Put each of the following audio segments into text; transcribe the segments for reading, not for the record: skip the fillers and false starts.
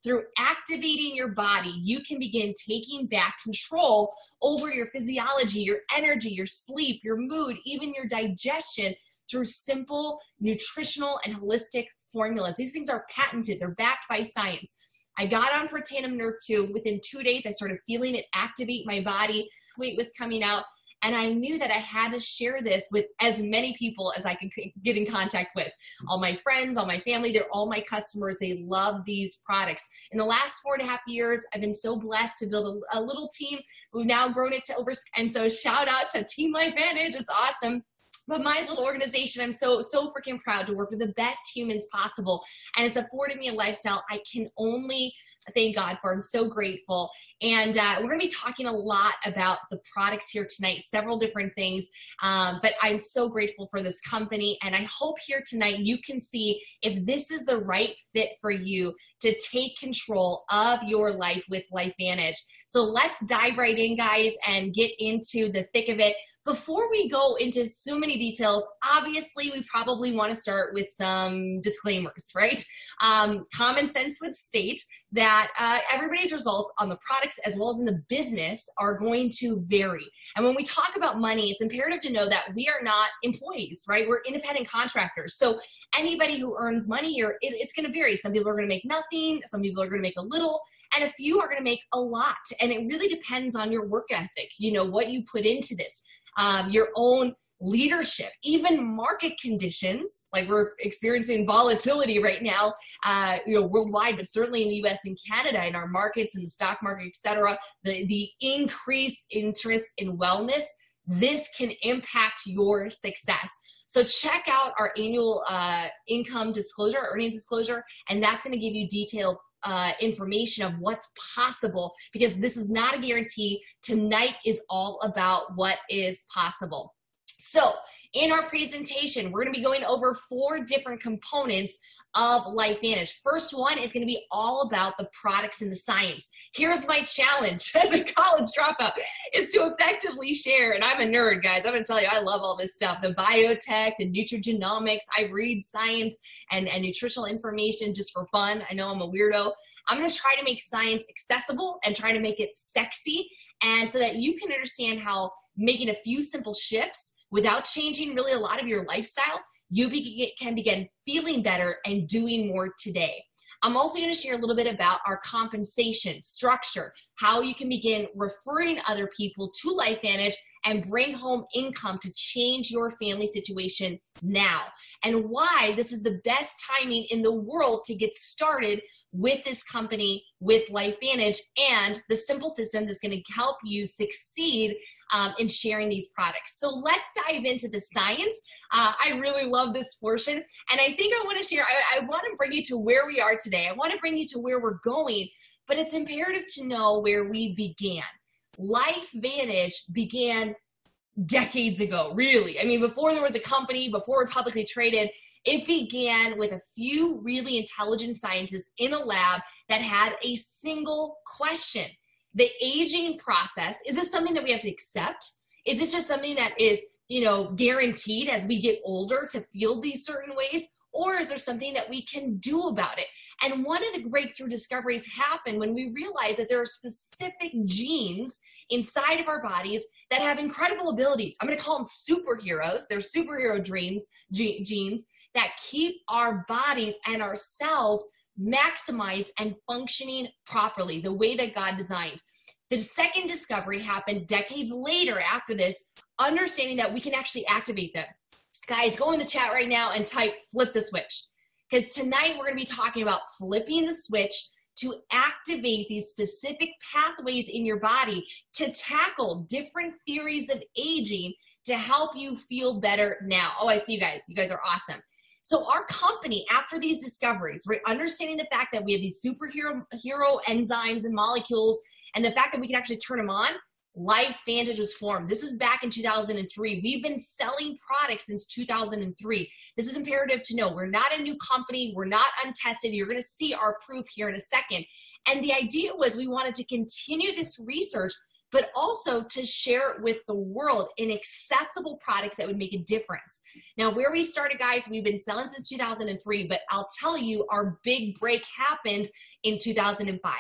through activating your body, you can begin taking back control over your physiology, your energy, your sleep, your mood, even your digestion through simple nutritional and holistic formulas. These things are patented. They're backed by science. I got on Protandim Nerve 2. Within 2 days, I started feeling it activate my body. Weight was coming out. And I knew that I had to share this with as many people as I could get in contact with. All my friends, all my family, they're all my customers. They love these products. In the last 4.5 years, I've been so blessed to build a little team. We've now grown it to over, and so shout out to Team LifeVantage. It's awesome. But my little organization, I'm so freaking proud to work with the best humans possible. And it's afforded me a lifestyle I can only thank God for. I'm so grateful. And we're going to be talking a lot about the products here tonight, several different things. But I'm so grateful for this company. And I hope here tonight you can see if this is the right fit for you to take control of your life with LifeVantage. So let's dive right in, guys, and get into the thick of it. Before we go into so many details, obviously we probably want to start with some disclaimers, right? Common sense would state that everybody's results on the products as well as in the business are going to vary. And when we talk about money, it's imperative to know that we are not employees, right? We're independent contractors. So anybody who earns money here, it's going to vary. Some people are going to make nothing. Some people are going to make a little. And a few are going to make a lot. And it really depends on your work ethic, you know, what you put into this. Your own leadership, even market conditions, like we're experiencing volatility right now, worldwide, but certainly in the US and Canada, in our markets, in the stock market, et cetera, the increased interest in wellness, this can impact your success. So check out our annual income disclosure, earnings disclosure, and that's going to give you detailed information of what's possible, because this is not a guarantee. Tonight is all about what is possible. So in our presentation, we're going to be going over 4 different components of LifeVantage. First one is going to be all about the products and the science. Here's my challenge as a college dropout, is to effectively share, and I'm a nerd, guys. I'm going to tell you, I love all this stuff, the biotech, the nutrigenomics. I read science and nutritional information just for fun. I know I'm a weirdo. I'm going to try to make science accessible and try to make it sexy, and so that you can understand how making a few simple shifts without changing really a lot of your lifestyle, you can begin feeling better and doing more today. I'm also going to share a little bit about our compensation structure, how you can begin referring other people to LifeVantage and bring home income to change your family situation now, and why this is the best timing in the world to get started with this company, with LifeVantage, and the simple system that's going to help you succeed in sharing these products. So let's dive into the science. I really love this portion, and I think I want to share, I want to bring you to where we are today. I want to bring you to where we're going, but it's imperative to know where we began. LifeVantage began decades ago, really. I mean, before there was a company, before it publicly traded, it began with a few really intelligent scientists in a lab that had a single question. The aging process, is this something that we have to accept? Is this just something that is, guaranteed as we get older to feel these certain ways? Or is there something that we can do about it? And one of the breakthrough discoveries happened when we realized that there are specific genes inside of our bodies that have incredible abilities. I'm going to call them superheroes. They're superhero genes that keep our bodies and our cells maximized and functioning properly, the way that God designed. The second discovery happened decades later after this, understanding that we can actually activate them. Guys, go in the chat right now and type flip the switch, because tonight we're going to be talking about flipping the switch to activate these specific pathways in your body to tackle different theories of aging to help you feel better now. Oh, I see you guys. You guys are awesome. So our company, after these discoveries, we're understanding the fact that we have these superhero enzymes and molecules, and the fact that we can actually turn them on, LifeVantage was formed. This is back in 2003. We've been selling products since 2003. This is imperative to know. We're not a new company. We're not untested. You're going to see our proof here in a second. And the idea was we wanted to continue this research, but also to share it with the world in accessible products that would make a difference. Now, where we started, guys, we've been selling since 2003, but I'll tell you, our big break happened in 2005.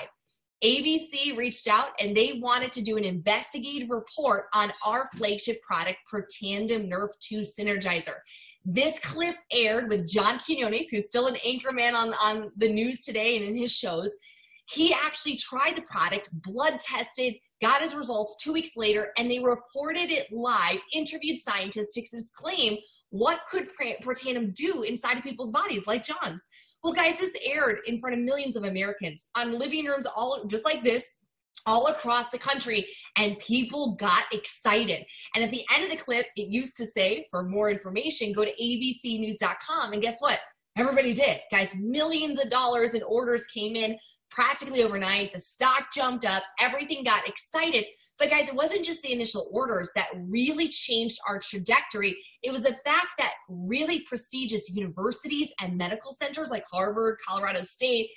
ABC reached out and they wanted to do an investigative report on our flagship product, Protandim Nerve 2 Synergizer. This clip aired with John Quinones, who's still an anchorman on the news today and in his shows. He actually tried the product, blood tested, got his results 2 weeks later, and they reported it live, interviewed scientists to exclaim, what could Protandim do inside of people's bodies, like John's? Well, guys, this aired in front of millions of Americans on living rooms, all just like this, all across the country, and people got excited. And at the end of the clip, it used to say, for more information, go to abcnews.com. And guess what? Everybody did. Guys, millions of dollars in orders came in practically overnight. The stock jumped up. Everything got excited. But guys, it wasn't just the initial orders that really changed our trajectory. It was the fact that really prestigious universities and medical centers like Harvard, Colorado State,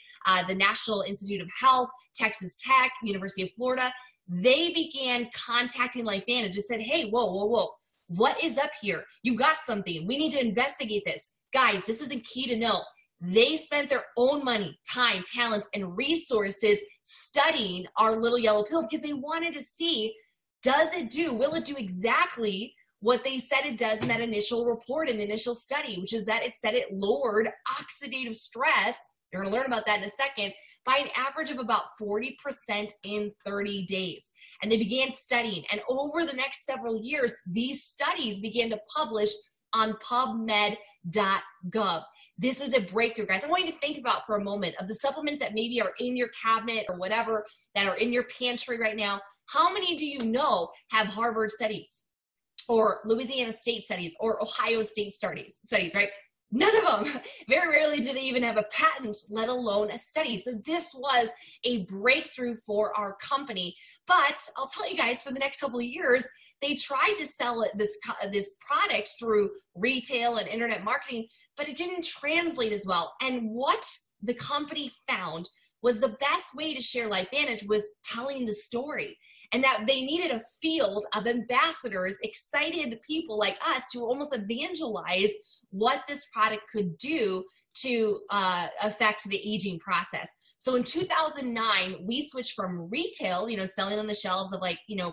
the National Institute of Health, Texas Tech, University of Florida, they began contacting LifeVantage and said, hey, whoa, what is up here? You got something. We need to investigate this. Guys, this is a key to know. They spent their own money, time, talents, and resources studying our little yellow pill because they wanted to see, will it do exactly what they said it does in that initial report, in the initial study, which is that it said it lowered oxidative stress, you're going to learn about that in a second, by an average of about 40% in 30 days. And they began studying. And over the next several years, these studies began to publish on PubMed.gov. This was a breakthrough, guys. I want you to think about for a moment of the supplements that maybe are in your cabinet or whatever that are in your pantry right now. How many do you know have Harvard studies or Louisiana State studies or Ohio State studies, right? None of them. Very rarely do they even have a patent, let alone a study. So this was a breakthrough for our company. But I'll tell you guys, for the next couple of years, they tried to sell this product through retail and internet marketing, but it didn't translate as well. And what the company found was the best way to share LifeVantage was telling the story, and that they needed a field of ambassadors, excited people like us to almost evangelize what this product could do to affect the aging process. So in 2009, we switched from retail, selling on the shelves of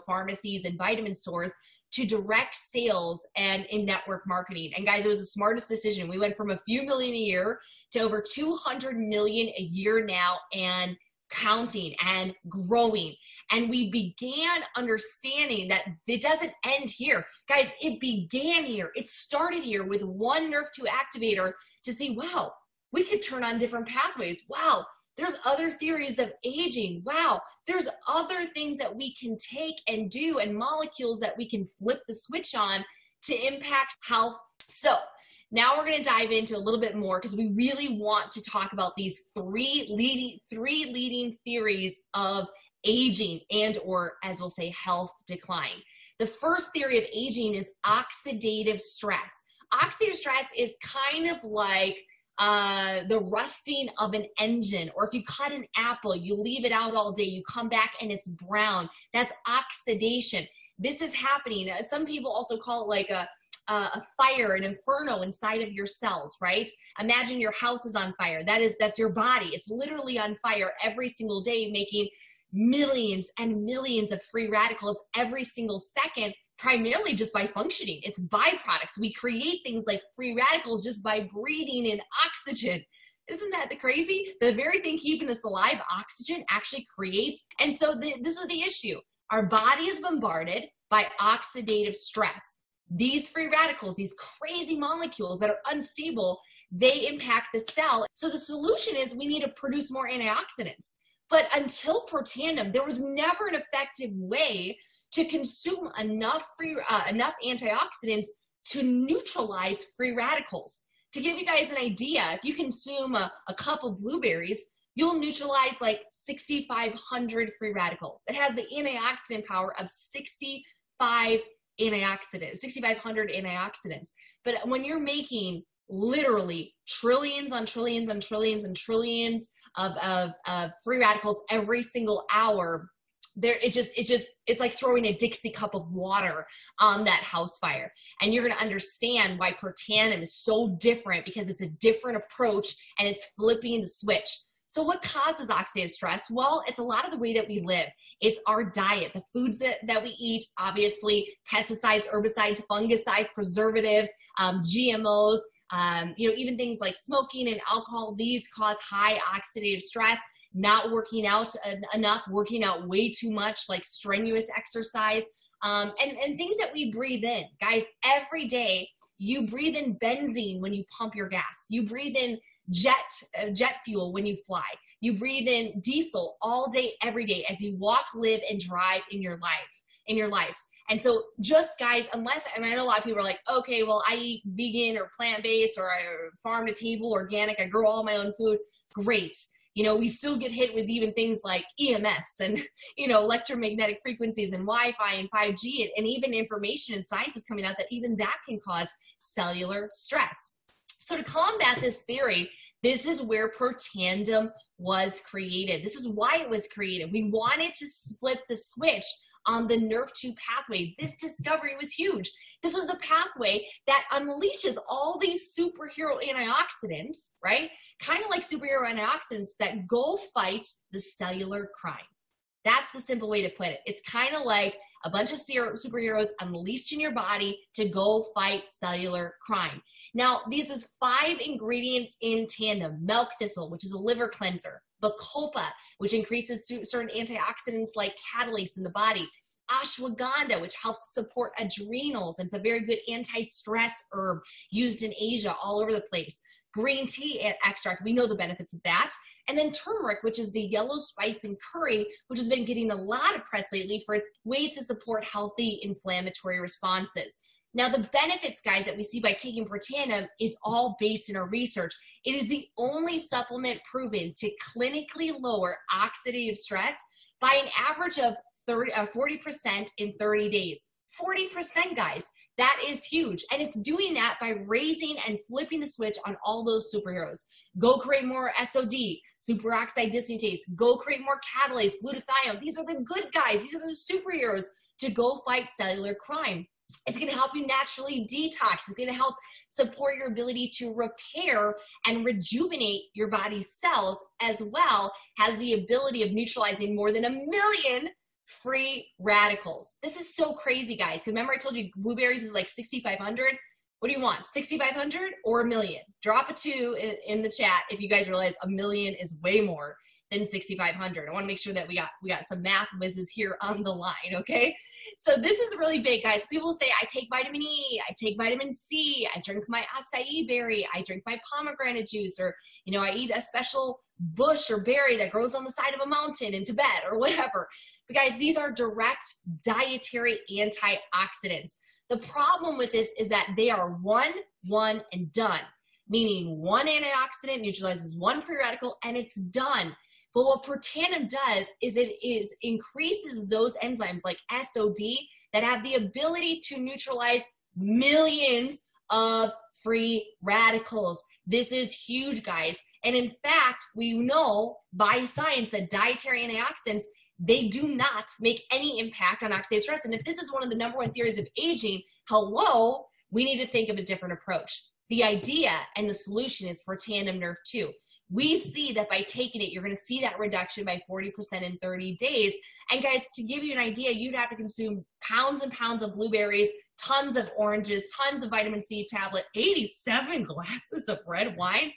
pharmacies and vitamin stores, to direct sales and in-network marketing. And guys, it was the smartest decision. We went from a few million a year to over 200 million a year now, and counting and growing. And we began understanding that it doesn't end here. Guys, it began here. It started here with one Nerve2 activator to see, wow, we could turn on different pathways. Wow, there's other theories of aging. Wow, there's other things that we can take and do, and molecules that we can flip the switch on to impact health. So now we're going to dive into a little bit more, because we really want to talk about these three leading theories of aging and, or as we'll say, health decline. The first theory of aging is oxidative stress. Oxidative stress is kind of like the rusting of an engine, or if you cut an apple, you leave it out all day, you come back and it's brown. That's oxidation. This is happening. Some people also call it like a fire, an inferno inside of your cells, right? Imagine your house is on fire. That's your body. It's literally on fire every single day, making millions and millions of free radicals every single second, primarily just by functioning. It's byproducts. We create things like free radicals just by breathing in oxygen. Isn't that the crazy? The very thing keeping us alive, oxygen, actually creates. And so this is the issue. Our body is bombarded by oxidative stress. These free radicals, these crazy molecules that are unstable, they impact the cell. So the solution is we need to produce more antioxidants. But until Protandim, there was never an effective way to consume enough antioxidants to neutralize free radicals. To give you guys an idea, if you consume a cup of blueberries, you'll neutralize like 6,500 free radicals. It has the antioxidant power of 6,500 antioxidants. But when you're making literally trillions on trillions on trillions and trillions of free radicals every single hour, it's like throwing a Dixie cup of water on that house fire. And you're going to understand why Protandim is so different, because it's a different approach and it's flipping the switch. So what causes oxidative stress? Well, it's a lot of the way that we live. It's our diet, the foods that we eat, obviously pesticides, herbicides, fungicides, preservatives, GMOs, even things like smoking and alcohol. These cause high oxidative stress. Not working out enough, working out way too much, like strenuous exercise, and things that we breathe in. Guys, every day you breathe in benzene when you pump your gas. You breathe in jet fuel when you fly. You breathe in diesel all day, every day, as you walk, live, and drive in your lives. And so just guys, I know a lot of people are like, okay, well, I eat vegan or plant-based, or I farm to table organic, I grow all my own food. Great. We still get hit with even things like EMFs and, electromagnetic frequencies and Wi-Fi and 5G, and even information and science is coming out that even that can cause cellular stress. So to combat this theory, this is where Protandim was created. This is why it was created. We wanted to flip the switch on the Nrf2 pathway. This discovery was huge. This was the pathway that unleashes all these superhero antioxidants, right? Kind of like superhero antioxidants that go fight the cellular crime. That's the simple way to put it. It's kind of like a bunch of superheroes unleashed in your body to go fight cellular crime. Now, these is 5 ingredients in tandem. Milk thistle, which is a liver cleanser. Bacopa, which increases certain antioxidants like catalase in the body. Ashwagandha, which helps support adrenals. And it's a very good anti-stress herb used in Asia all over the place. Green tea extract, we know the benefits of that. And then turmeric, which is the yellow spice in curry, which has been getting a lot of press lately for its ways to support healthy inflammatory responses. Now, the benefits, guys, that we see by taking Protandim is all based in our research. It is the only supplement proven to clinically lower oxidative stress by an average of 40% in 30 days. 40%, guys. That is huge. And it's doing that by raising and flipping the switch on all those superheroes. Go create more SOD, superoxide dismutase. Go create more catalase, glutathione. These are the good guys. These are the superheroes to go fight cellular crime. It's going to help you naturally detox. It's going to help support your ability to repair and rejuvenate your body's cells, as well as the ability of neutralizing more than 1 million free radicals. This is so crazy, guys. Because remember I told you blueberries is like 6,500. What do you want? 6,500 or 1 million? Drop a 2 in the chat if you guys realize 1 million is way more than 6,500. I want to make sure that we got some math whizzes here on the line, okay? So this is really big, guys. People say, I take vitamin E, I take vitamin C, I drink my acai berry, I drink my pomegranate juice, or, I eat a special bush or berry that grows on the side of a mountain in Tibet or whatever. But guys, these are direct dietary antioxidants. The problem with this is that they are one and done, meaning one antioxidant neutralizes one free radical and it's done. But what Protandim does is it increases those enzymes like SOD that have the ability to neutralize millions of free radicals. This is huge, guys. And in fact, we know by science that dietary antioxidants, they do not make any impact on oxidative stress. And if this is one of the #1 theories of aging, hello, we need to think of a different approach. The idea and the solution is Protandim Nrf2. We see that by taking it, you're going to see that reduction by 40% in 30 days. And guys, to give you an idea, you'd have to consume pounds and pounds of blueberries, tons of oranges, tons of vitamin C tablet, 87 glasses of red wine.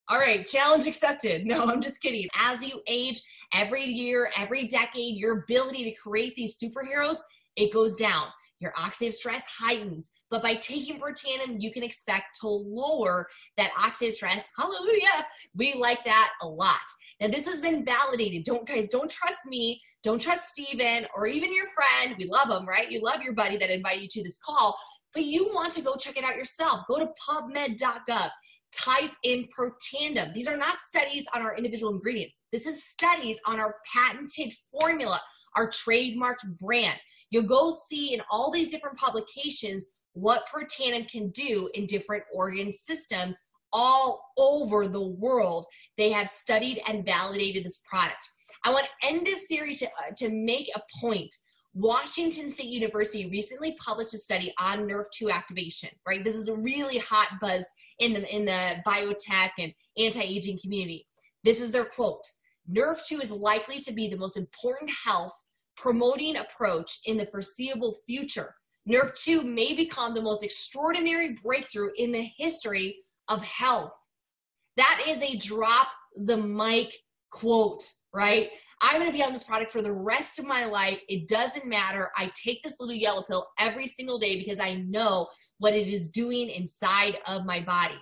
All right, challenge accepted. No, I'm just kidding. As you age, every year, every decade, your ability to create these superheroes, it goes down. Your oxidative stress heightens. But by taking Protandim, you can expect to lower that oxidative stress. Hallelujah. We like that a lot. Now, this has been validated. Don't trust me. Don't trust Steven or even your friend. We love them, right? You love your buddy that invited you to this call, but you want to go check it out yourself. Go to pubmed.gov. Type in Protandim. These are not studies on our individual ingredients. This is studies on our patented formula, our trademarked brand. You'll go see in all these different publications what Protandim can do in different organ systems all over the world. They have studied and validated this product. I want to end this theory to make a point. Washington State University recently published a study on Nrf2 activation, right? This is a really hot buzz in the biotech and anti-aging community. This is their quote: Nrf2 is likely to be the most important health promoting approach in the foreseeable future. Nrf2 may become the most extraordinary breakthrough in the history of health. That is a drop the mic quote, right? I'm going to be on this product for the rest of my life. It doesn't matter. I take this little yellow pill every single day because I know what it is doing inside of my body.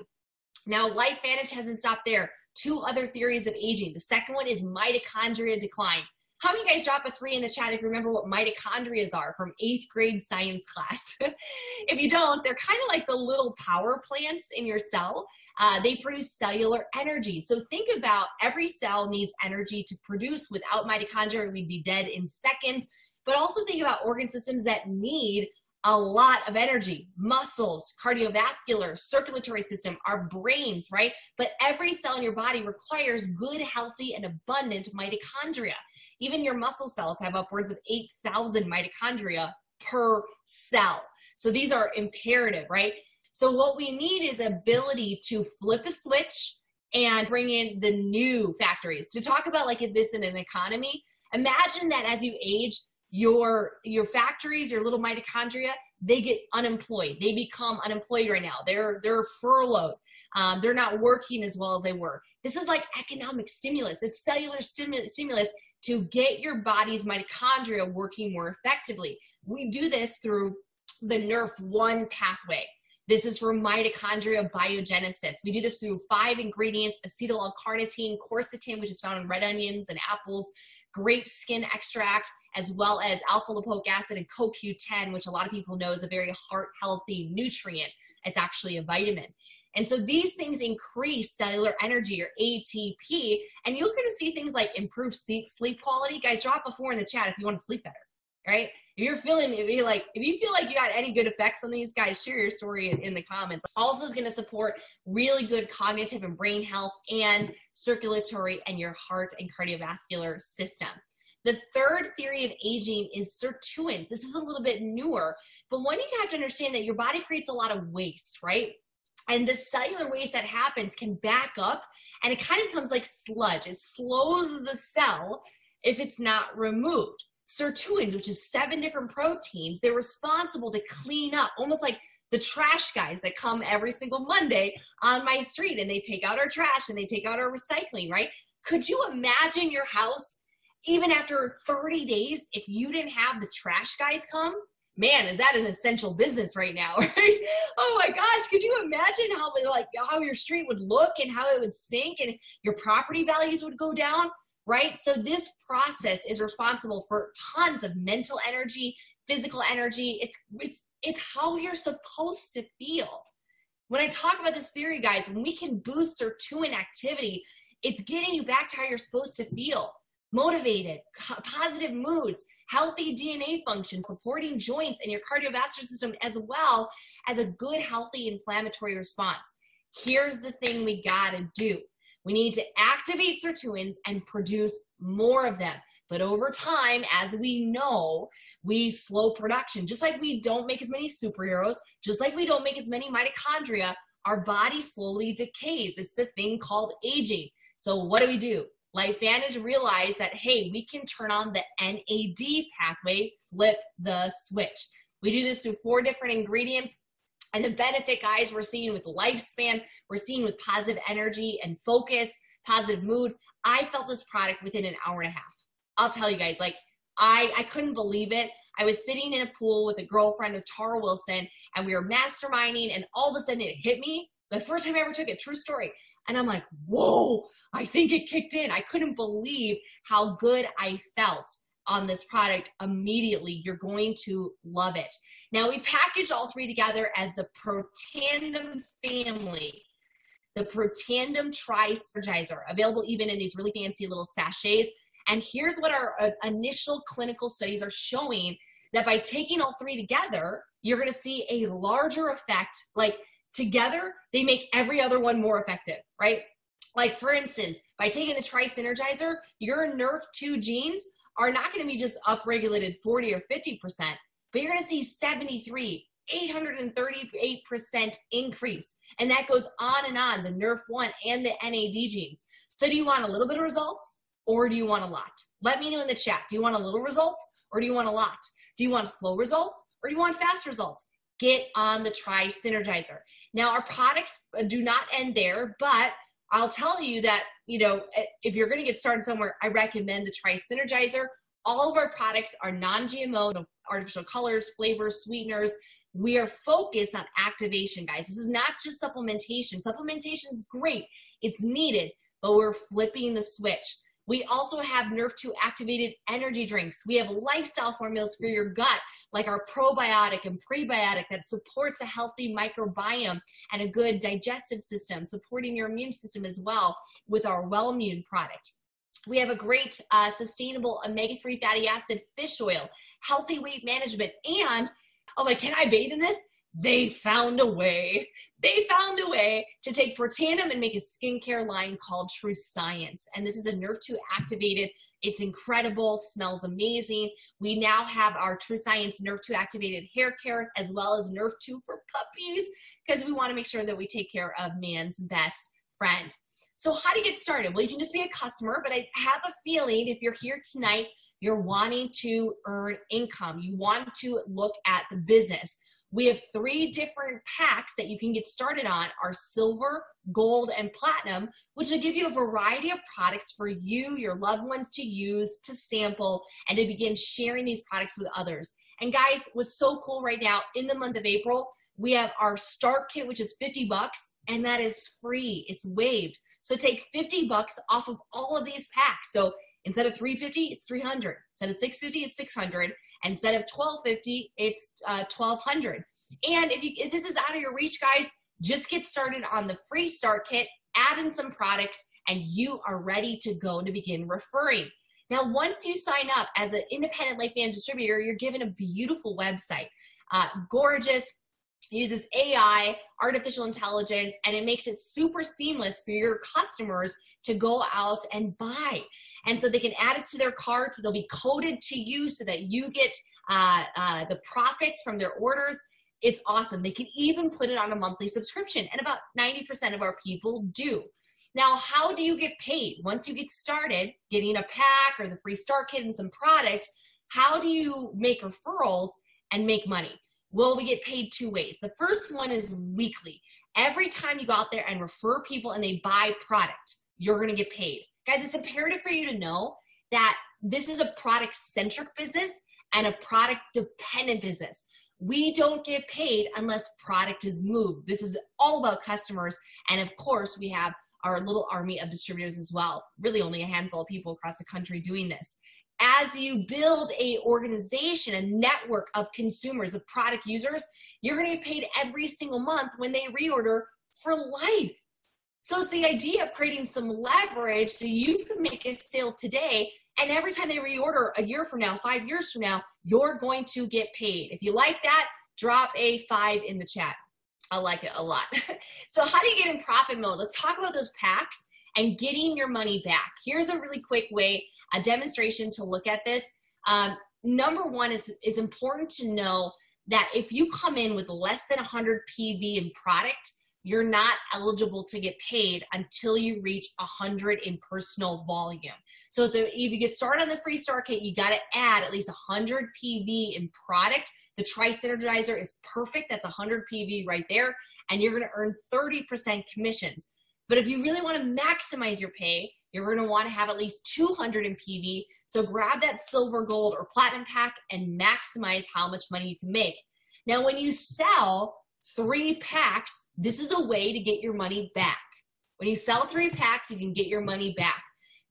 Now, LifeVantage hasn't stopped there. 2 other theories of aging. The second one is mitochondria decline. How many of you guys drop a 3 in the chat if you remember what mitochondria are from 8th grade science class? If you don't, they're kind of like the little power plants in your cell. They produce cellular energy. So think about every cell needs energy to produce. Without mitochondria, we'd be dead in seconds. But also think about organ systems that need a lot of energy: muscles, cardiovascular, circulatory system, our brains, right? But every cell in your body requires good, healthy, and abundant mitochondria. Even your muscle cells have upwards of 8,000 mitochondria per cell. So these are imperative, right? So what we need is ability to flip a switch and bring in the new factories. To talk about like this in an economy, imagine that as you age, your factories, your little mitochondria, they get unemployed. They become unemployed right now. They're furloughed. They're not working as well as they were. This is like economic stimulus. It's cellular stimulus to get your body's mitochondria working more effectively. We do this through the Nrf1 pathway. This is for mitochondria biogenesis. We do this through 5 ingredients: acetyl L-carnitine, quercetin, which is found in red onions and apples, grape skin extract, as well as alpha lipoic acid and CoQ10, which a lot of people know is a very heart healthy nutrient. It's actually a vitamin. And so these things increase cellular energy, or ATP, and you're going to see things like improved sleep quality. Guys, drop a 4 in the chat if you want to sleep better, right? If you feel like you got any good effects on these, guys, share your story in the comments. Also is going to support really good cognitive and brain health and circulatory and your heart and cardiovascular system. The third theory of aging is sirtuins. This is a little bit newer, but one, you have to understand that your body creates a lot of waste, right? And the cellular waste that happens can back up, and it kind of becomes like sludge. It slows the cell if it's not removed. Sirtuins, which is 7 different proteins, they're responsible to clean up, almost like the trash guys that come every single Monday on my street, and they take out our trash and they take out our recycling, right? Could you imagine your house even after 30 days if you didn't have the trash guys come? Man, is that an essential business right now, right? Oh my gosh, could you imagine how your street would look and how it would stink and your property values would go down, right? So this process is responsible for tons of mental energy, physical energy. It's how you're supposed to feel. When I talk about this theory, guys, when we can boost sirtuin activity, it's getting you back to how you're supposed to feel. Motivated, positive moods, healthy DNA function, supporting joints and your cardiovascular system, as well as a good, healthy inflammatory response. Here's the thing we gotta do. We need to activate sirtuins and produce more of them. But over time, as we know, we slow production. Just like we don't make as many superheroes, just like we don't make as many mitochondria, our body slowly decays. It's the thing called aging. So what do? LifeVantage realized that, hey, we can turn on the NAD pathway, flip the switch. We do this through 4 different ingredients. And the benefit, guys, we're seeing with lifespan, we're seeing with positive energy and focus, positive mood. I felt this product within an hour and a half. I'll tell you guys, like, I couldn't believe it. I was sitting in a pool with a girlfriend of Tara Wilson, and we were masterminding, and all of a sudden it hit me. The first time I ever took it, true story. And I'm like, whoa, I think it kicked in. I couldn't believe how good I felt on this product immediately. You're going to love it. Now, we packaged all 3 together as the Protandim family. The Protandim Tri-Synergizer, available even in these really fancy little sachets. And here's what our initial clinical studies are showing, that by taking all 3 together, you're going to see a larger effect, like together, they make every other one more effective, right? Like for instance, by taking the Tri-Synergizer, your Nerf 2 genes are not going to be just upregulated 40 or 50%, but you're going to see 73, 838% increase. And that goes on and on, the Nerf 1 and the NAD genes. So do you want a little bit of results or do you want a lot? Let me know in the chat. Do you want a little results or do you want a lot? Do you want slow results or do you want fast results? Get on the Tri-Synergizer. Now, our products do not end there, but I'll tell you that, you know, if you're going to get started somewhere, I recommend the Tri-Synergizer. All of our products are non-GMO, no artificial colors, flavors, sweeteners. We are focused on activation, guys. This is not just supplementation. Supplementation is great. It's needed, but we're flipping the switch. We also have Nerf 2 activated energy drinks. We have lifestyle formulas for your gut, like our probiotic and prebiotic that supports a healthy microbiome and a good digestive system, supporting your immune system as well with our Wellmune product. We have a great sustainable omega-3 fatty acid fish oil, healthy weight management, and oh, like, can I bathe in this? They found a way. They found a way to take Protandim and make a skincare line called TrueScience. And this is a Nerf 2 activated. It's incredible, smells amazing. We now have our TrueScience Nerf 2 activated hair care as well as Nerf 2 for puppies because we want to make sure that we take care of man's best friend. So how do you get started? Well, you can just be a customer, but I have a feeling if you're here tonight, you're wanting to earn income. You want to look at the business. We have 3 different packs that you can get started on, our silver, gold, and platinum, which will give you a variety of products for you, your loved ones to use, to sample, and to begin sharing these products with others. And guys, what's so cool right now, in the month of April, we have our start kit, which is $50, and that is free. It's waived. So take $50 off of all of these packs. So instead of $350, it's $300. Instead of $650, it's $600. Instead of $1,250, it's $1,200. And if this is out of your reach, guys, just get started on the free start kit, add in some products, and you are ready to go to begin referring. Now, once you sign up as an independent LifeVantage distributor, you're given a beautiful website, gorgeous, uses AI, artificial intelligence, and it makes it super seamless for your customers to go out and buy. And so they can add it to their carts. They'll be coded to you so that you get the profits from their orders. It's awesome. They can even put it on a monthly subscription, and about 90% of our people do. Now, how do you get paid? Once you get started getting a pack or the free start kit and some product, how do you make referrals and make money? Well, we get paid 2 ways. The first one is weekly. Every time you go out there and refer people and they buy product, you're going to get paid. Guys, it's imperative for you to know that this is a product-centric business and a product-dependent business. We don't get paid unless product is moved. This is all about customers. And of course, we have our little army of distributors as well. Really only a handful of people across the country doing this. As you build a organization, a network of consumers, of product users, you're going to get paid every single month when they reorder for life. So it's the idea of creating some leverage so you can make a sale today, and every time they reorder a year from now, 5 years from now, you're going to get paid. If you like that, drop a 5 in the chat. I like it a lot. So how do you get in profit mode? Let's talk about those packs and getting your money back. Here's a really quick way, a demonstration to look at this. Number one, it's important to know that if you come in with less than 100 PV in product, you're not eligible to get paid until you reach 100 in personal volume. So if you get started on the free start kit, you gotta add at least 100 PV in product. The Tri-Synergizer is perfect. That's 100 PV right there. And you're gonna earn 30% commissions. But if you really wanna maximize your pay, you're gonna wanna have at least 200 in PV. So grab that silver, gold, or platinum pack and maximize how much money you can make. Now, when you sell 3 packs, this is a way to get your money back. When you sell 3 packs, you can get your money back.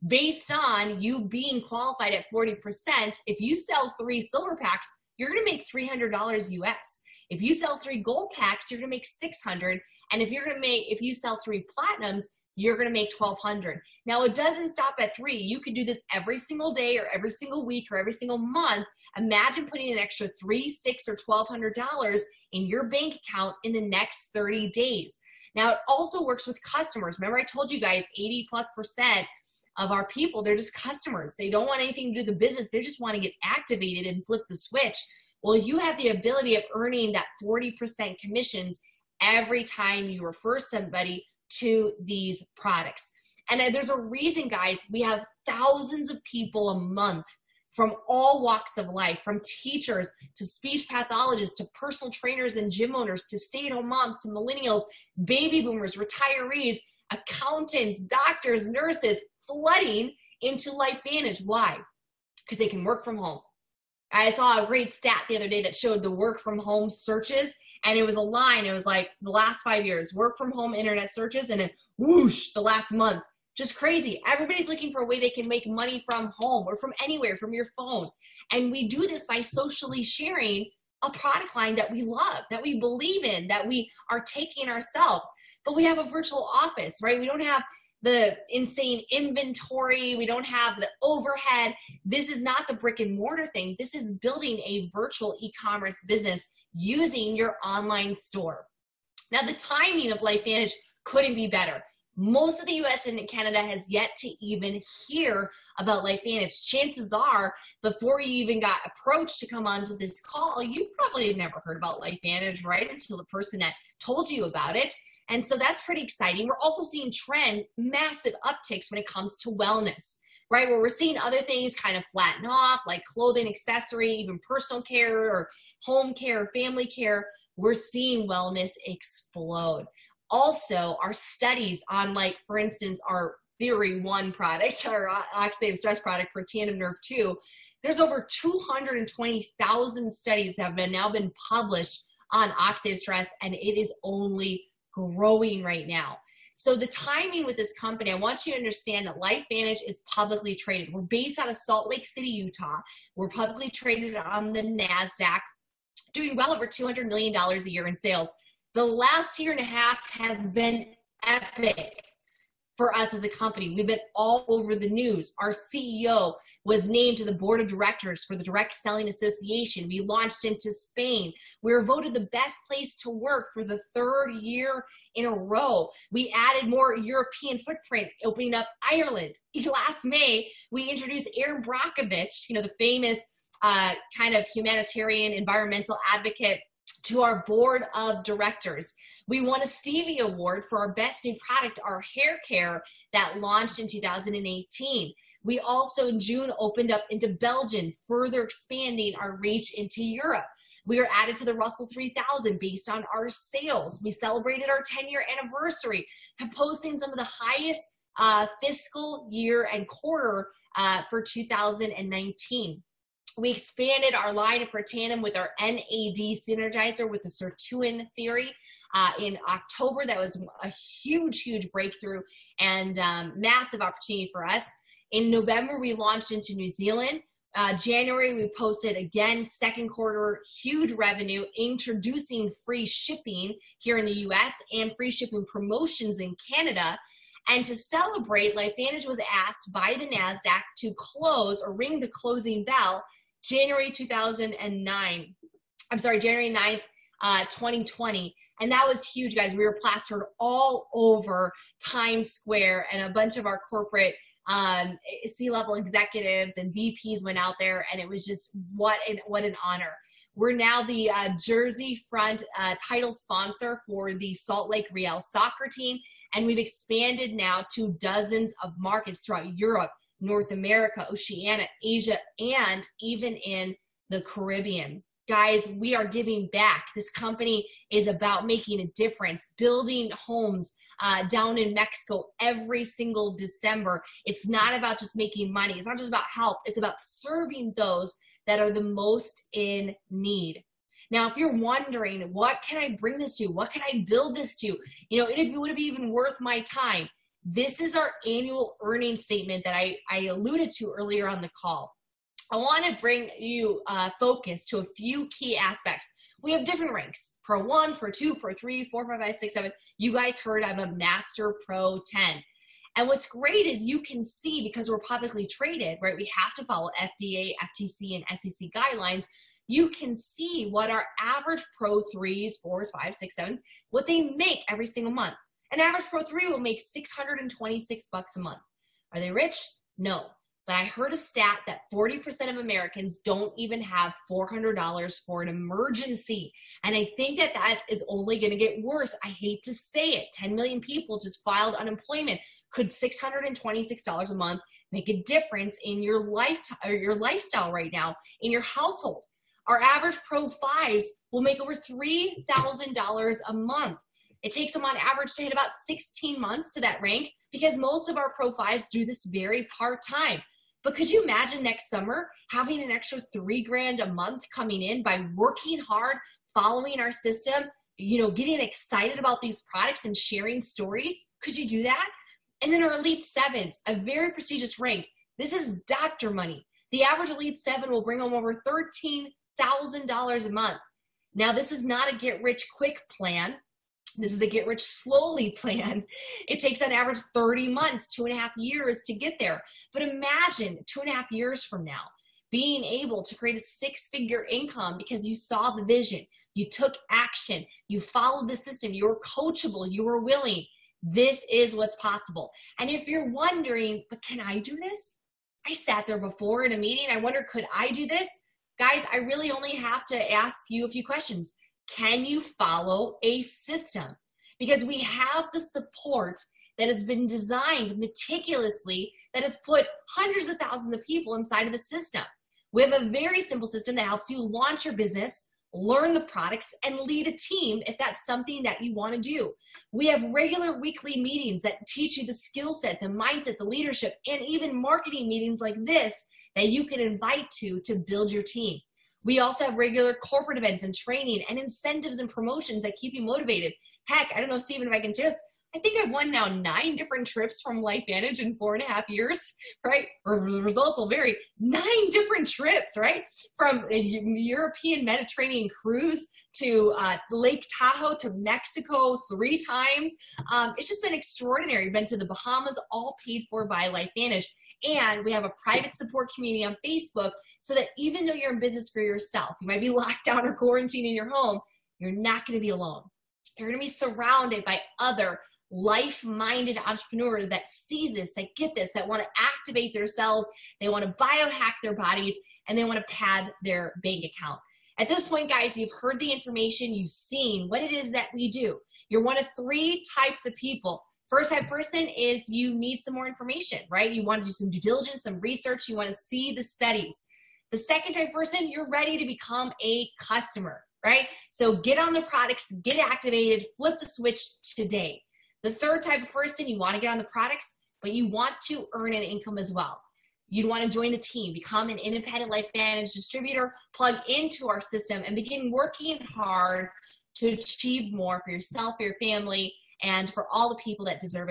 Based on you being qualified at 40%, if you sell 3 silver packs, you're gonna make $300 US. If you sell 3 gold packs, you're gonna make $600. And if you sell 3 platinums, you're going to make $1,200. Now, it doesn't stop at 3. You could do this every single day or every single week or every single month. Imagine putting an extra $3, $6, or $1,200 in your bank account in the next 30 days. Now, it also works with customers. Remember, I told you guys 80+% of our people, they're just customers. They don't want anything to do with the business. They just want to get activated and flip the switch. Well, you have the ability of earning that 40% commissions every time you refer somebody to these products. And there's a reason, guys, we have thousands of people a month from all walks of life, from teachers to speech pathologists to personal trainers and gym owners to stay-at-home moms to millennials, baby boomers, retirees, accountants, doctors, nurses, flooding into LifeVantage. Why? Because they can work from home. I saw a great stat the other day that showed the work from home searches, and it was a line. It was like the last 5 years, work from home internet searches, and then whoosh, the last month. Just crazy. Everybody's looking for a way they can make money from home or from anywhere, from your phone. And we do this by socially sharing a product line that we love, that we believe in, that we are taking ourselves. But we have a virtual office, right? We don't have the insane inventory. We don't have the overhead. This is not the brick and mortar thing. This is building a virtual e-commerce business using your online store. Now, the timing of LifeVantage couldn't be better. Most of the US and Canada has yet to even hear about LifeVantage. Chances are, before you even got approached to come onto this call, you probably had never heard about LifeVantage, right? Until the person that told you about it. And so that's pretty exciting. We're also seeing trends, massive upticks when it comes to wellness, right? Where we're seeing other things kind of flatten off, like clothing, accessory, even personal care or home care, family care. We're seeing wellness explode. Also, our studies on, like, for instance, our Theory 1 product, our oxidative stress product for Tandem Nerve 2, there's over 220,000 studies that have now been published on oxidative stress, and it is only growing right now. So the timing with this company, I want you to understand that LifeVantage is publicly traded. We're based out of Salt Lake City, Utah. We're publicly traded on the NASDAQ, doing well over $200 million a year in sales. The last year and a half has been epic for us as a company. We've been all over the news. Our CEO was named to the board of directors for the Direct Selling Association. We launched into Spain. We were voted the best place to work for the 3rd year in a row. We added more European footprint, opening up Ireland. Last May, we introduced Erin Brockovich, the famous kind of humanitarian environmental advocate, to our board of directors. We won a Stevie Award for our best new product, our hair care, that launched in 2018. We also in June opened up into Belgium, further expanding our reach into Europe. We are added to the Russell 3000 based on our sales. We celebrated our 10-year anniversary, posting some of the highest fiscal year and quarter for 2019. We expanded our line for Tandem with our NAD synergizer with the sirtuin theory in October. That was a huge, huge breakthrough and massive opportunity for us. In November, we launched into New Zealand. January, we posted again, 2nd quarter, huge revenue, introducing free shipping here in the US and free shipping promotions in Canada. And to celebrate, LifeVantage was asked by the NASDAQ to close or ring the closing bell January 9th, 2020. And that was huge, guys. We were plastered all over Times Square, and a bunch of our corporate C-level executives and VPs went out there, and it was just what an honor. We're now the Jersey Front title sponsor for the Salt Lake Real soccer team, and we've expanded now to dozens of markets throughout Europe, North America, Oceania, Asia, and even in the Caribbean. Guys, we are giving back. This company is about making a difference, building homes down in Mexico every single December. It's not about just making money. It's not just about health. It's about serving those that are the most in need. Now, if you're wondering, what can I bring this to? What can I build this to? It would be even worth my time. This is our annual earnings statement that I alluded to earlier on the call. I want to bring you focus to a few key aspects. We have different ranks: Pro 1, Pro 2, Pro 3, 4, 5, 5, 6, 7. You guys heard I'm a Master Pro 10. And what's great is you can see, because we're publicly traded, right? We have to follow FDA, FTC, and SEC guidelines. You can see what our average Pro 3s, 4s, 5s, 6, 7s, what they make every single month. An average Pro 3 will make $626 a month. Are they rich? No. But I heard a stat that 40% of Americans don't even have $400 for an emergency. And I think that that is only going to get worse. I hate to say it. 10 million people just filed unemployment. Could $626 a month make a difference in your lifestyle right now, in your household? Our average Pro 5s will make over $3,000 a month. It takes them on average to hit about 16 months to that rank, because most of our Pro 5s do this very part-time. But could you imagine next summer having an extra $3,000 a month coming in by working hard, following our system, getting excited about these products and sharing stories? Could you do that? And then our Elite 7s, a very prestigious rank. This is doctor money. The average Elite 7 will bring home over $13,000 a month. Now, this is not a get-rich-quick plan. This is a get-rich-slowly plan. It takes on average 30 months, 2.5 years to get there. But imagine 2.5 years from now, being able to create a 6-figure income because you saw the vision, you took action, you followed the system, you were coachable, you were willing. This is what's possible. And if you're wondering, but can I do this? I sat there before in a meeting. I wonder, could I do this? Guys, I really only have to ask you a few questions. Can you follow a system? Because we have the support that has been designed meticulously, that has put hundreds of thousands of people inside of the system. We have a very simple system that helps you launch your business, learn the products, and lead a team if that's something that you want to do. We have regular weekly meetings that teach you the skill set, the mindset, the leadership, and even marketing meetings like this that you can invite to build your team. We also have regular corporate events and training and incentives and promotions that keep you motivated. Heck, I don't know, Stephen, if I can share this. I think I've won now 9 different trips from LifeVantage in 4.5 years, right? Or the results will vary. 9 different trips, right? From a European Mediterranean cruise to Lake Tahoe to Mexico 3 times. It's just been extraordinary. Been to the Bahamas, all paid for by LifeVantage. And we have a private support community on Facebook so that even though you're in business for yourself, you might be locked down or quarantined in your home, you're not going to be alone. You're going to be surrounded by other life-minded entrepreneurs that see this, that get this, that want to activate their cells, they want to biohack their bodies, and they want to pad their bank account. At this point, guys, you've heard the information, you've seen what it is that we do. You're one of 3 types of people. First type person is you need some more information, right? You want to do some due diligence, some research. You want to see the studies. The second type person, you're ready to become a customer, right? So get on the products, get activated, flip the switch today. The third type of person, you want to get on the products, but you want to earn an income as well. You'd want to join the team, become an independent LifeVantage distributor, plug into our system, and begin working hard to achieve more for yourself, for your family, and for all the people that deserve it.